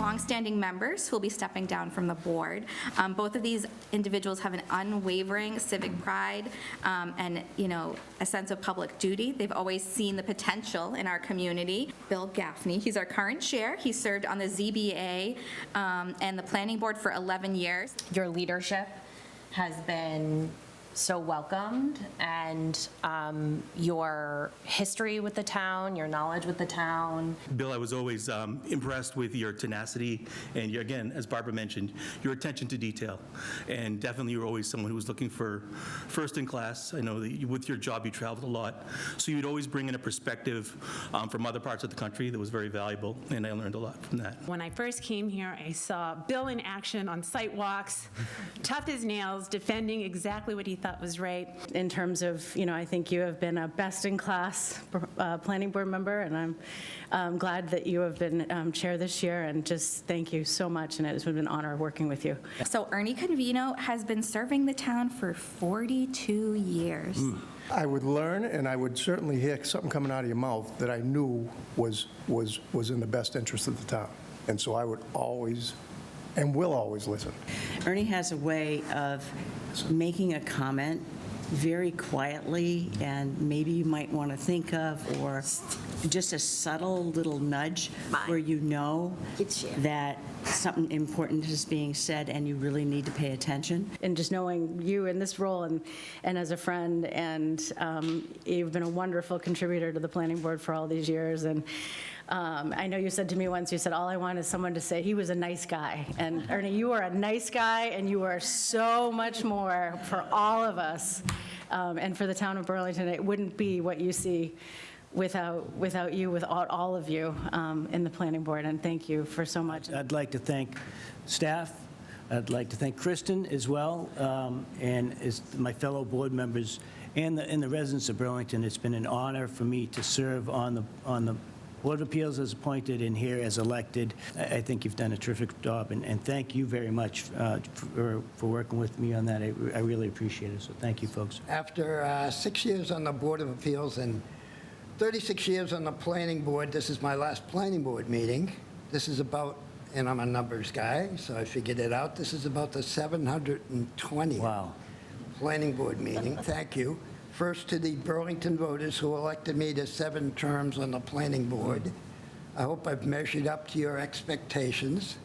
longstanding members who will be stepping down from the board. Both of these individuals have an unwavering civic pride and, a sense of public duty. They've always seen the potential in our community. Bill Gaffney, he's our current chair. He served on the ZBA and the planning board for 11 years. Your leadership has been so welcomed, and your history with the town, your knowledge with the town. Bill, I was always impressed with your tenacity and, again, as Barbara mentioned, your attention to detail. And definitely you're always someone who was looking for first in class. I know that with your job you traveled a lot, so you'd always bring in a perspective from other parts of the country that was very valuable, and I learned a lot from that. When I first came here, I saw Bill in action on site walks, tough as nails, defending exactly what he thought was right. In terms of, I think you have been a best-in-class planning board member, and I'm glad that you have been chair this year, and just thank you so much, and it's been an honor working with you. So Ernie Covino has been serving the town for 42 years. I would learn, and I would certainly hear something coming out of your mouth that I knew was in the best interest of the town. And so I would always and will always listen. Ernie has a way of making a comment very quietly, and maybe you might want to think of, or just a subtle little nudge where you know that something important is being said and you really need to pay attention. And just knowing you in this role and as a friend, and you've been a wonderful contributor to the planning board for all these years. And I know you said to me once, you said, all I want is someone to say he was a nice guy. And Ernie, you are a nice guy, and you are so much more for all of us and for the town of Burlington. It wouldn't be what you see without you, without all of you in the planning board, and thank you for so much. I'd like to thank staff. I'd like to thank Kristen as well, and as my fellow board members and the residents of Burlington. It's been an honor for me to serve on the Board of Appeals as appointed and here as elected. I think you've done a terrific job, and thank you very much for working with me on that. I really appreciate it, so thank you, folks. After 6 years on the Board of Appeals and 36 years on the planning board, this is my last planning board meeting. This is about, and I'm a numbers guy, so I figured it out, this is about the 720th Wow. planning board meeting. Thank you. First to the Burlington voters who elected me to 7 terms on the planning board. I hope I've measured up to your expectations.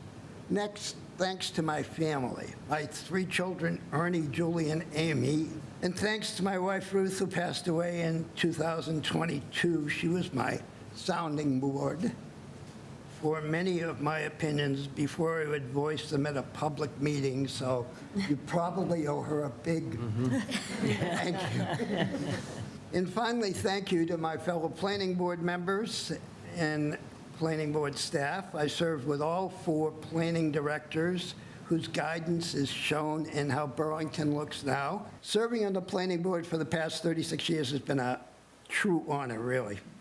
Next, thanks to my family, my 3 children, Ernie, Julie, and Amy. And thanks to my wife, Ruth, who passed away in 2022. She was my sounding board for many of my opinions before I would voice them at a public meeting, so you probably owe her a big thank you. And finally, thank you to my fellow planning board members and planning board staff. I served with all 4 planning directors whose guidance is shown in how Burlington looks now. Serving on the planning board for the past 36 years has been a true honor, really.